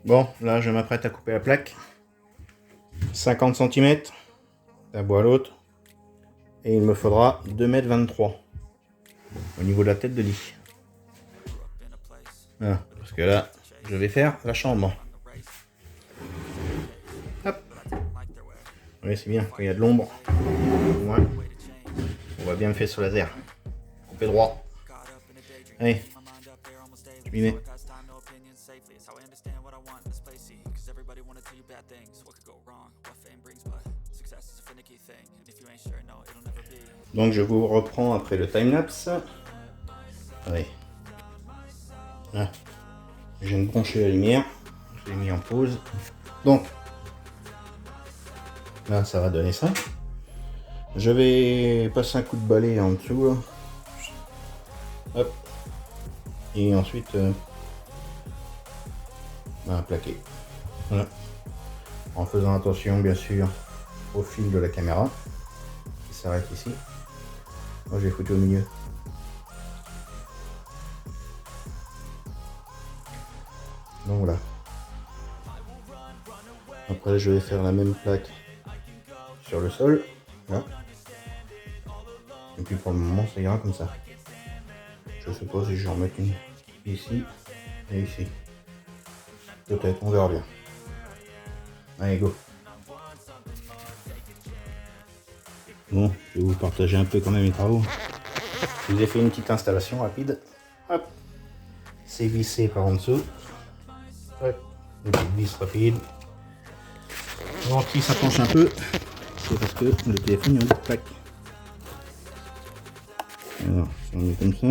Bon, là je m'apprête à couper la plaque. 50 cm d'un bout à l'autre. Et il me faudra 2,23 m au niveau de la tête de lit. Voilà, parce que là, je vais faire la chambre. Hop. Oui, c'est bien, quand il y a de l'ombre. Ouais. On voit bien le faisceau laser. Coupé droit. Allez, je m'y mets. Donc je vous reprends après le timelapse. Allez. Là, je viens de brancher la lumière. Je l'ai mis en pause. Donc, là ça va donner ça. Je vais passer un coup de balai en dessous. Là. Hop. Et ensuite, plaquer. Voilà. En faisant attention bien sûr au fil de la caméra qui s'arrête ici. Moi j'ai foutu au milieu. Donc voilà. Après je vais faire la même plaque sur le sol. Là. Et puis pour le moment ça ira comme ça. Je sais pas si je vais en mettre une ici et ici. Peut-être, on verra bien. Allez go. Bon, je vais vous partager un peu quand même les travaux. Je vous ai fait une petite installation rapide. Hop. C'est vissé par en dessous. Hop. Une petite vis rapide. Alors si ça penche un peu, c'est parce que le téléphone il y a une plaque. Alors, si on met comme ça,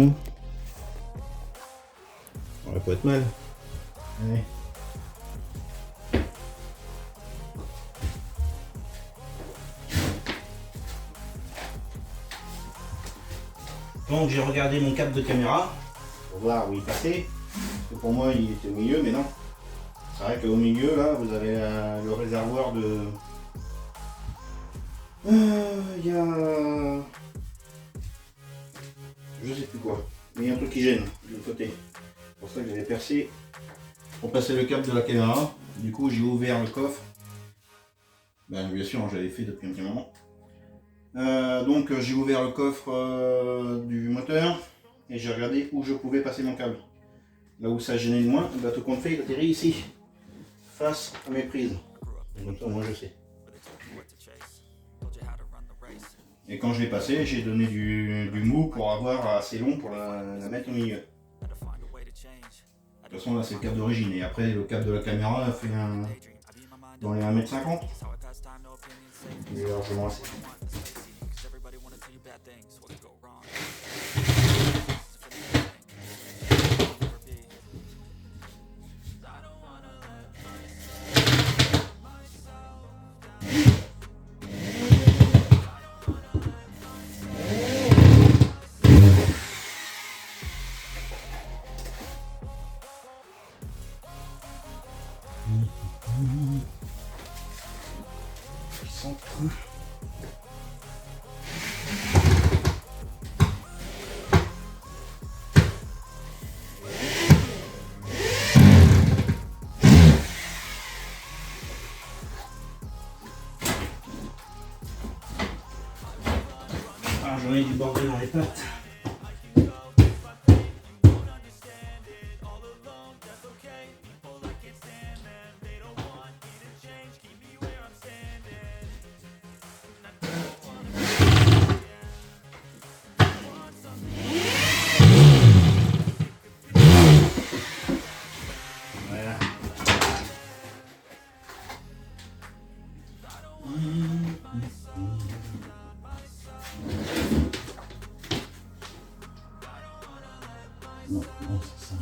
on va pas être mal. Allez. Donc j'ai regardé mon câble de caméra pour voir où il passait. Parce que pour moi il était au milieu, mais non. C'est vrai qu'au milieu là vous avez le réservoir de. Il y a. Je sais plus quoi. Mais il y a un truc qui gêne de l'autre côté. C'est pour ça que j'avais percé pour passer le câble de la caméra. Du coup j'ai ouvert le coffre. Ben, bien sûr j'avais fait depuis un petit moment. Donc j'ai ouvert le coffre du moteur et j'ai regardé où je pouvais passer mon câble. Là où ça gênait le moins, bah, tout compte fait, il atterrit ici, face à mes prises. Comme ça, moi je sais. Et quand je l'ai passé, j'ai donné du mou pour avoir assez long pour la mettre au milieu. De toute façon, là c'est le câble d'origine. Et après, le câble de la caméra fait dans les 1,50 m. Il est largement assez. Ah, j'en ai du bordel dans les pattes. Voilà. Non, non, c'est ça.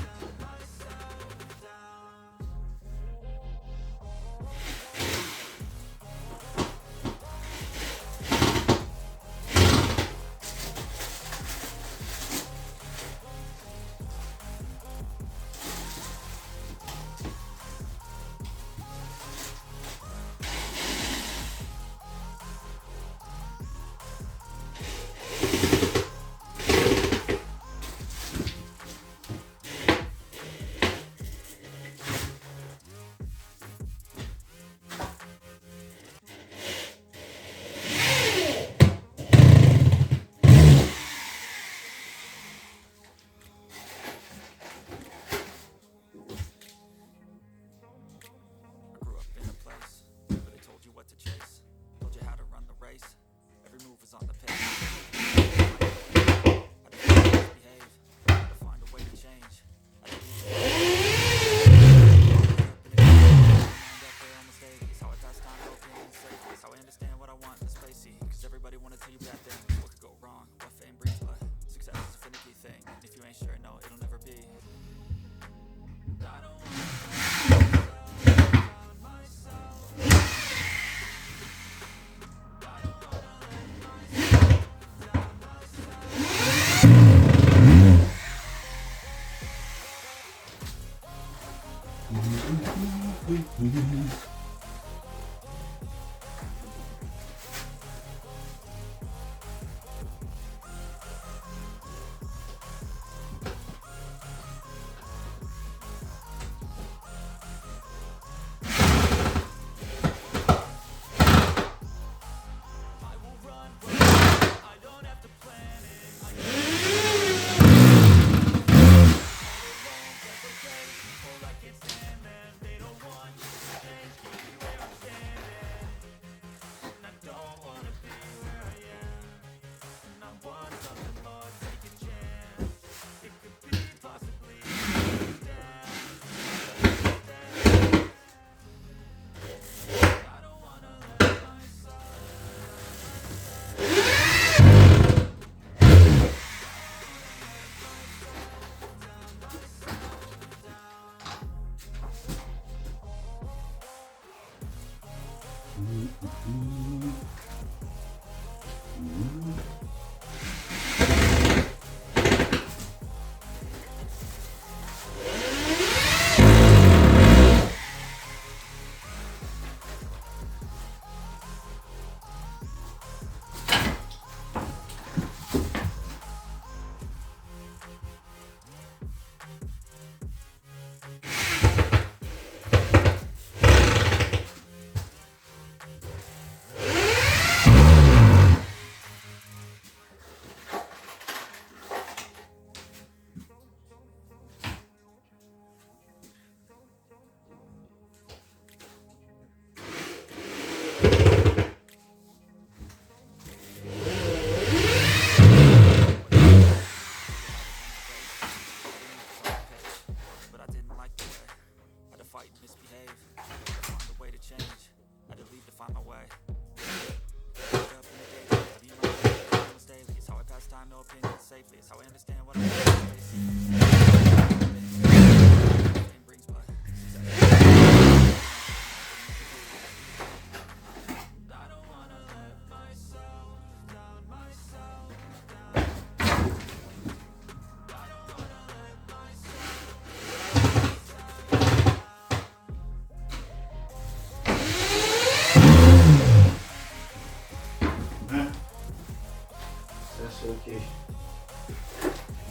Ok.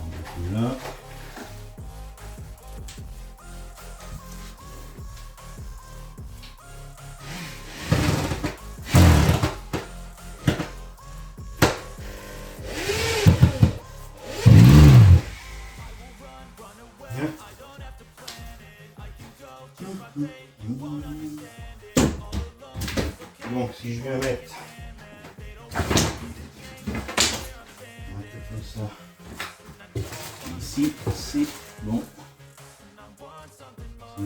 On là. Donc si je viens mettre comme ça ici, c'est bon. Je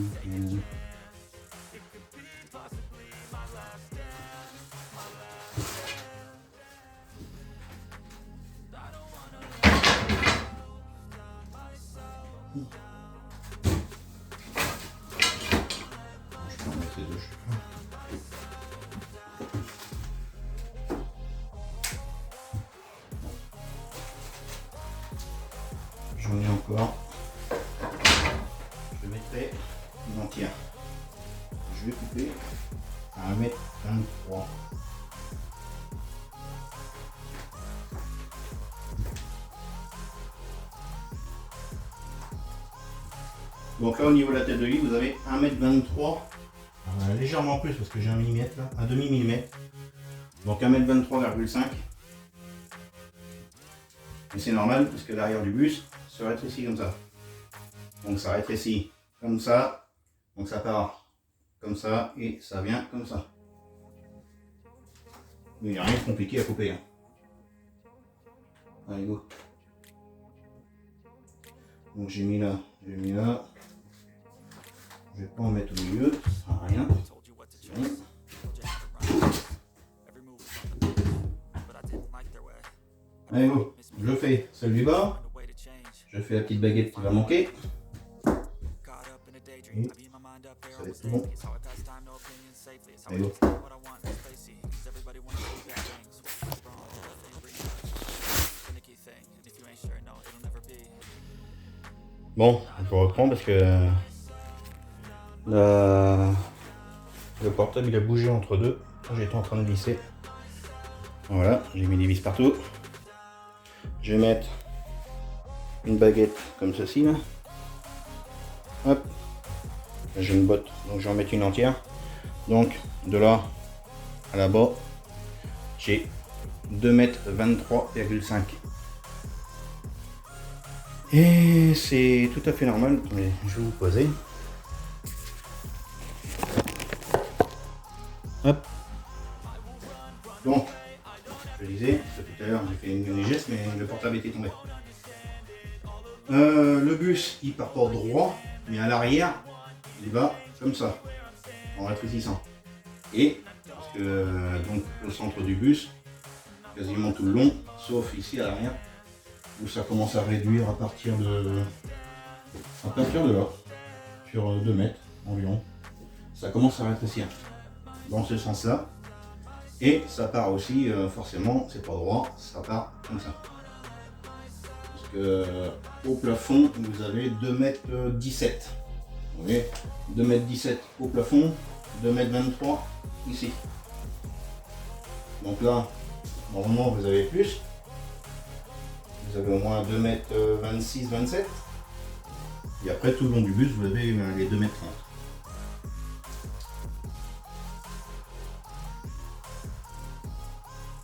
peux en mettre les deux. J'en ai encore. Je mettrai une entière. Je vais couper à 1,23 m. Donc là au niveau de la tête de lit, vous avez 1,23 m, légèrement plus parce que j'ai un millimètre là, un demi millimètre. Donc 1,23,5 m. Et c'est normal parce que l'arrière du bus se rétrécit comme ça. Donc ça rétrécit comme ça. Donc ça part comme ça et ça vient comme ça. Mais il n'y a rien de compliqué à couper. Hein. Allez go. Donc j'ai mis là, j'ai mis là. Je vais pas en mettre au milieu, ça sert à rien. C'est bon. Allez go, je fais celle du bas. Je fais la petite baguette qui va manquer. Et ça va être tout bon. Allez go. Bon, je reprends parce que le portable il a bougé entre deux. J'étais en train de glisser. Voilà, j'ai mis des vis partout. Je vais mettre une baguette comme ceci là. Hop. Là, j'ai une botte, donc je vais en mettre une entière. Donc de là à là-bas, j'ai 2,23,5 m. Et c'est tout à fait normal, mais je vais vous poser. Hop. Donc, je disais, tout à l'heure j'ai fait une geste, mais le portable était tombé. Le bus, il part pas droit, mais à l'arrière, il va comme ça, en rétrécissant. Et, parce que donc au centre du bus, quasiment tout le long, sauf ici à l'arrière, où ça commence à réduire à partir de là, sur 2 mètres environ. Ça commence à rétrécir dans ce sens-là. Et ça part aussi, forcément, c'est pas droit, ça part comme ça. Parce que au plafond, vous avez 2,17 m. Vous voyez, 2,17 m au plafond, 2,23 m ici. Donc là, normalement, vous avez plus. Vous avez au moins 2,26 m, 27 m. Et après, tout le long du bus, vous avez les 2,30 m.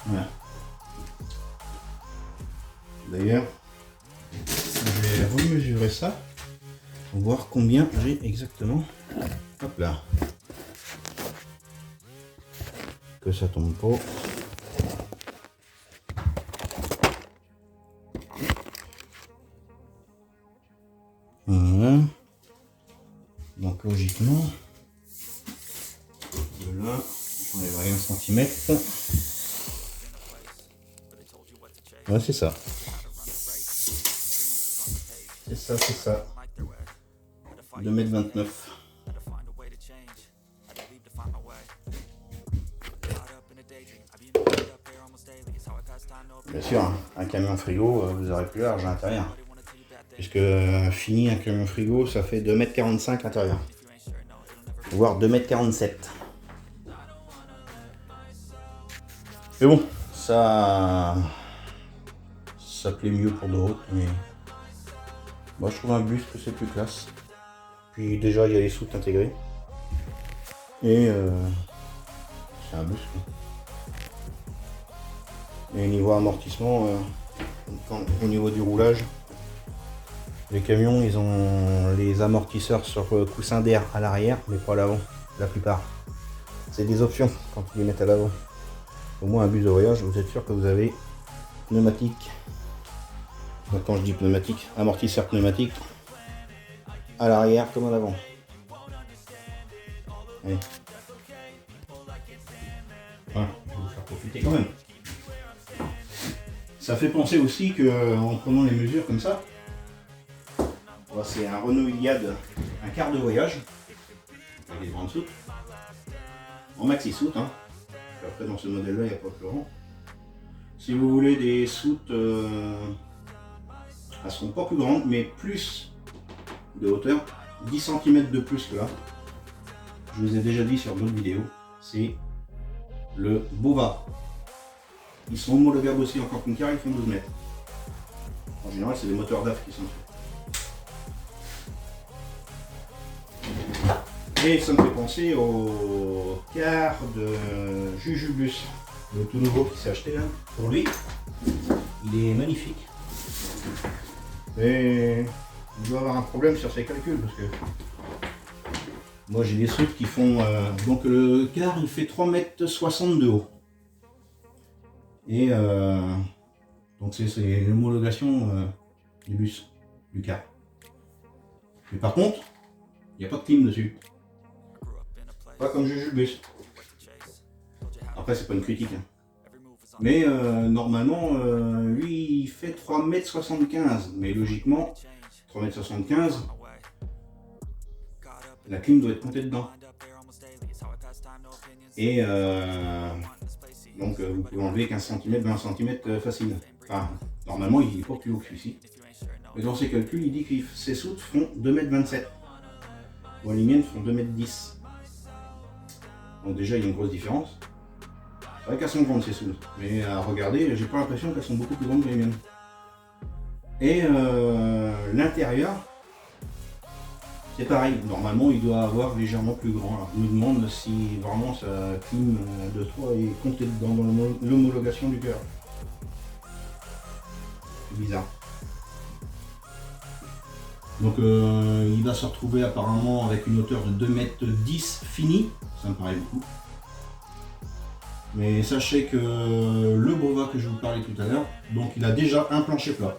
Voilà. D'ailleurs, je vais remesurer ça pour voir combien j'ai exactement. Hop là. Que ça tombe pas. Voilà. Donc logiquement, de là, j'enlèverai 1 cm. Ouais, c'est ça. C'est ça, c'est ça. 2,29 m. Bien sûr, un camion frigo, vous aurez plus large à l'intérieur. Puisque fini, un camion frigo, ça fait 2,45 m à l'intérieur. Voire 2,47 m. Mais bon, ça plaît mieux pour d'autres, mais moi je trouve un bus que c'est plus classe. Puis déjà il y a les soutes intégrées. Et c'est un bus. Et niveau amortissement, au niveau du roulage, les camions ils ont les amortisseurs sur coussin d'air à l'arrière, mais pas à l'avant, la plupart. C'est des options quand ils les mettent à l'avant. Au moins un bus de voyage, vous êtes sûr que vous avez pneumatique. Quand je dis pneumatique, amortisseur pneumatique à l'arrière comme à l'avant. Allez. Voilà, je vais vous faire profiter quand même. Ça fait penser aussi que en prenant les mesures comme ça, c'est un Renault Iliad, un quart de voyage, avec des grandes soutes, en maxi soute. Hein. Après dans ce modèle là il n'y a pas de grand. Si vous voulez des soutes, elles seront pas plus grandes, mais plus de hauteur, 10 cm de plus que là. Je vous ai déjà dit sur d'autres vidéos, c'est le Bova. Ils sont homologables aussi en camping-car, ils font 12 mètres. En général, c'est des moteurs DAF qui sont faits. Et ça me fait penser au car de Jujubus, le tout nouveau qui s'est acheté là. Pour lui, il est magnifique. Mais il doit avoir un problème sur ses calculs parce que moi j'ai des soutes qui font. Donc le car il fait 3,60 m de haut. Et donc c'est l'homologation du bus, du car. Mais par contre, il n'y a pas de clim dessus. Pas comme Jujubus. Après c'est pas une critique. Hein. Mais normalement, lui il fait 3,75 m. Mais logiquement, 3,75 m, la clim doit être comptée dedans. Et donc vous pouvez enlever 15 cm, 20 cm facile. Enfin, normalement il n'est pas plus haut que celui-ci. Mais dans ses calculs, il dit que ses soutes font 2,27 m. Bon, les miennes font 2,10 m. Donc déjà il y a une grosse différence. C'est vrai qu'elles sont grandes ces soutes, mais à regarder, j'ai pas l'impression qu'elles sont beaucoup plus grandes que les miennes. Et l'intérieur, c'est pareil, normalement il doit avoir légèrement plus grand. Alors, je me demande si vraiment sa clim de 3 est comptée dans l'homologation du cœur. C'est bizarre. Donc il va se retrouver apparemment avec une hauteur de 2,10 m fini, ça me paraît beaucoup. Mais sachez que le Bova que je vous parlais tout à l'heure, donc il a déjà un plancher plat.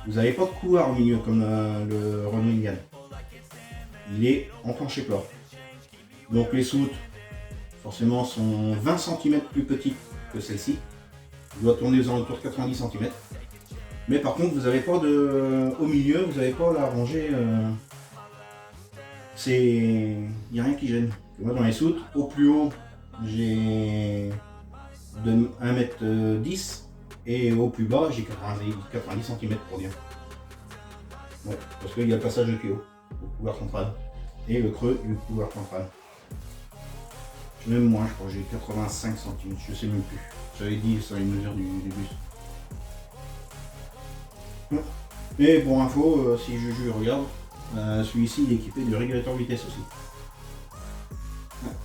Vous n'avez pas de couloir au milieu comme le Renault Iliad. Il est en plancher plat. Donc les soutes, forcément, sont 20 cm plus petites que celle-ci. Il doit tourner aux alentours de 90 cm. Mais par contre, vous n'avez pas au milieu, vous n'avez pas la rangée. Il n'y a rien qui gêne. Moi, dans les soutes, au plus haut, j'ai de 1m10 et au plus bas j'ai 90 cm pour dire. Ouais, parce qu'il y a le passage de tuyau au couloir central et le creux du couloir central. Même moins, je crois que j'ai 85 cm, je sais même plus. J'avais dit sur les mesures du bus. Et pour info, si je regarde, celui-ci il est équipé de régulateur vitesse aussi. Ouais.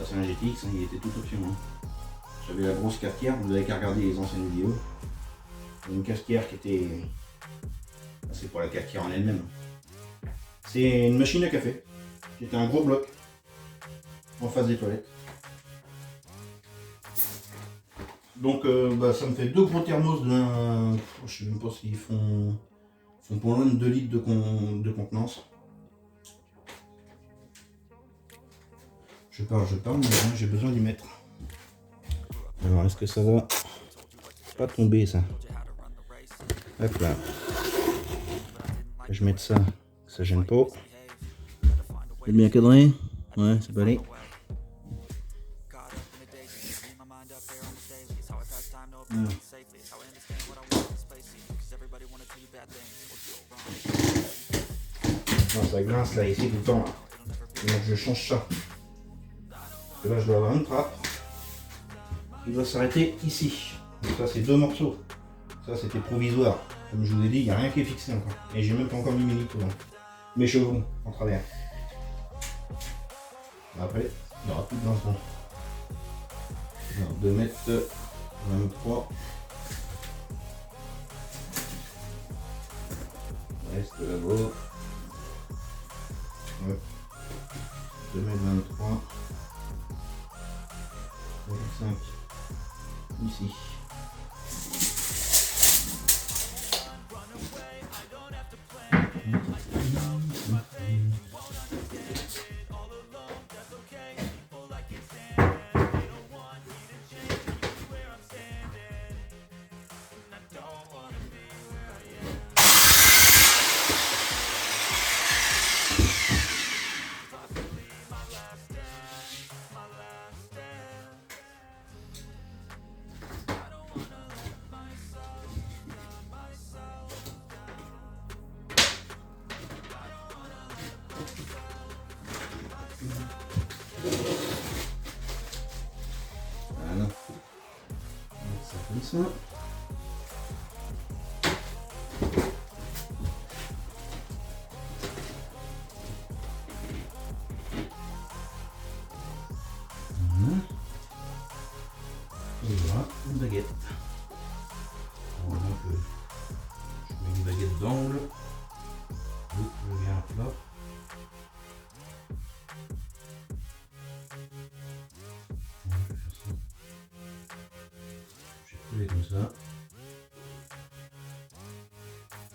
C'est un GTX, hein, il était tout option. Hein. J'avais la grosse cafetière, vous avez qu'à regarder les anciennes vidéos. Une cafetière qui était... C'est pour la cafetière en elle-même. C'est une machine à café. C'était un gros bloc en face des toilettes. Donc ça me fait deux gros thermos d'un... Je sais même pas s'ils font pour loin de 2 litres de contenance. Je parle, mais j'ai besoin d'y mettre. Alors est-ce que ça va pas tomber ça? Hop là. Je vais mettre ça, ça gêne pas. C'est bien cadré? Ouais, c'est pas allé. Non, ça grince là ici tout le temps là. Donc je change ça. Parce que là je dois avoir une trappe. Il doit s'arrêter ici. Donc ça c'est 2 morceaux. Ça c'était provisoire. Comme je vous ai dit, il n'y a rien qui est fixé encore. Et j'ai même pas encore mis mes chevrons en travers. Après, il n'y aura plus de lancement. 2 mètres 23. Reste là-bas. 2 mètres 23. 5 ici. Voilà. Ça comme ça. Et voilà une baguette. Alors donc, je mets une baguette d'angle. Je viens à plat. Je vais couler comme ça. Je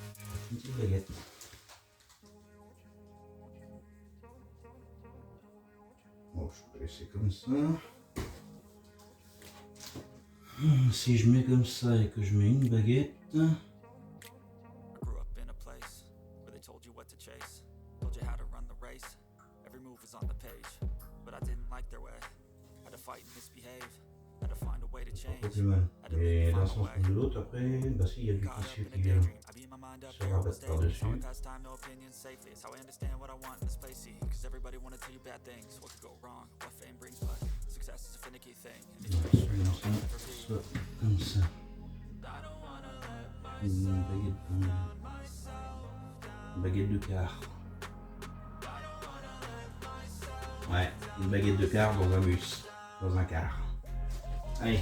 vais mettre une petite baguette. Bon, je vais laisser comme ça. Si je mets comme ça et que je mets une baguette. Pas plus mal. Et d'un sens comme de l'autre, après, bah si, il y a du tissu qui vient se rabattre par-dessus. Ça, comme ça. Une baguette de quart. Ouais, une baguette de quart dans un bus, dans un quart. Allez.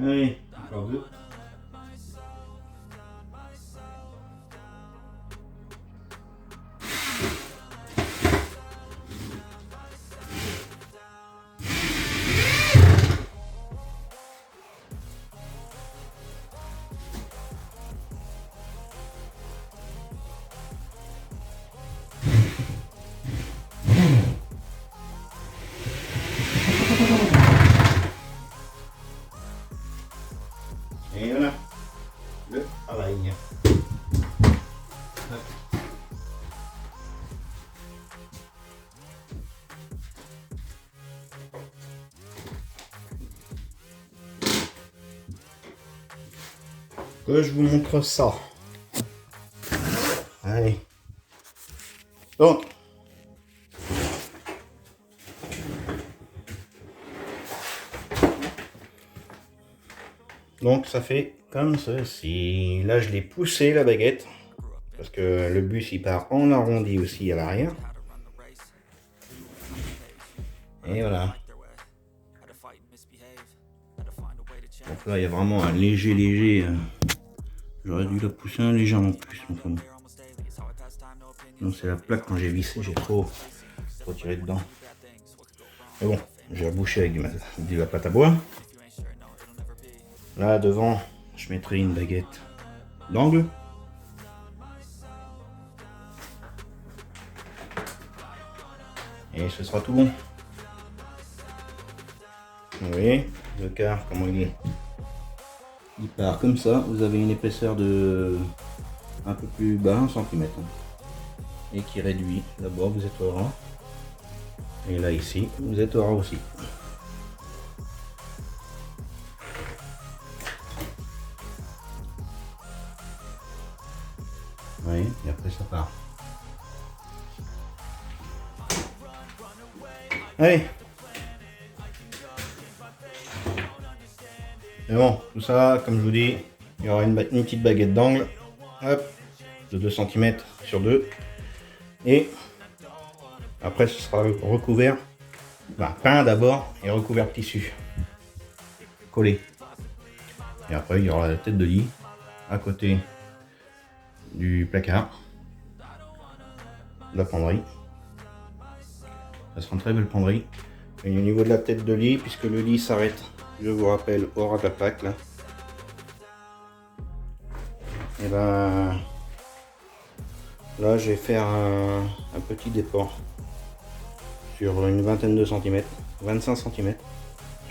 Allez, encore deux. Et voilà, le travail. Que je vous montre ça. Allez. Donc ça fait comme ceci. Là je l'ai poussé la baguette. Parce que le bus il part en arrondi aussi à l'arrière. Et voilà. Donc là il y a vraiment un léger. J'aurais dû la pousser un légèrement plus. Donc c'est la plaque, quand j'ai vissé, j'ai trop tiré dedans. Mais bon, j'ai rebouché avec de la pâte à bois. Là devant, je mettrai une baguette d'angle. Et ce sera tout bon. Vous voyez, le quart, comment il est. Il part comme ça, vous avez une épaisseur de un peu plus bas, 1 cm. Et qui réduit. D'abord vous êtes au ras. Et là ici, vous êtes au ras aussi. Oui, et après ça part. Allez. Mais bon, tout ça, comme je vous dis, il y aura une petite baguette d'angle, hop, de 2 cm sur 2. Et après ce sera recouvert, peint d'abord et recouvert de tissu collé. Et après il y aura la tête de lit à côté du placard, de la penderie. Ça sera une très belle penderie. Et au niveau de la tête de lit, puisque le lit s'arrête, je vous rappelle, au ras de la plaque là. Et ben là je vais faire un petit déport sur une vingtaine de centimètres, 25 cm.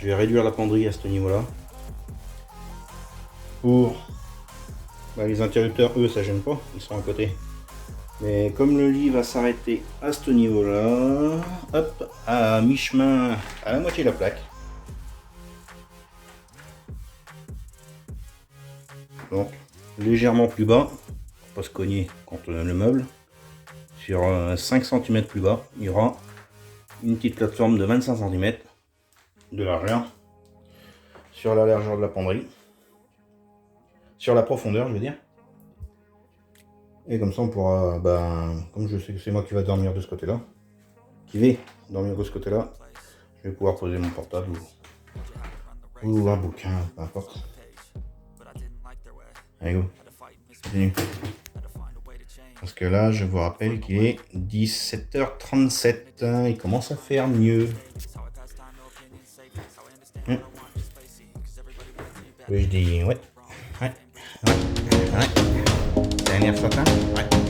Je vais réduire la penderie à ce niveau-là. Pour les interrupteurs, eux, ça gêne pas, ils sont à côté. Mais comme le lit va s'arrêter à ce niveau-là, hop, à mi-chemin, à la moitié de la plaque. Donc légèrement plus bas, pour pas se cogner contre le meuble. Sur 5 cm plus bas, il y aura une petite plateforme de 25 cm de largeur sur la largeur de la penderie, sur la profondeur je veux dire. Et comme ça on pourra, comme je sais que c'est moi qui va dormir de ce côté là, je vais pouvoir poser mon portable ou un bouquin, peu importe. Allez go, continue. Parce que là je vous rappelle qu'il est 17h37, il commence à faire mieux. Oui, je dis ouais. Dernière fois, ouais.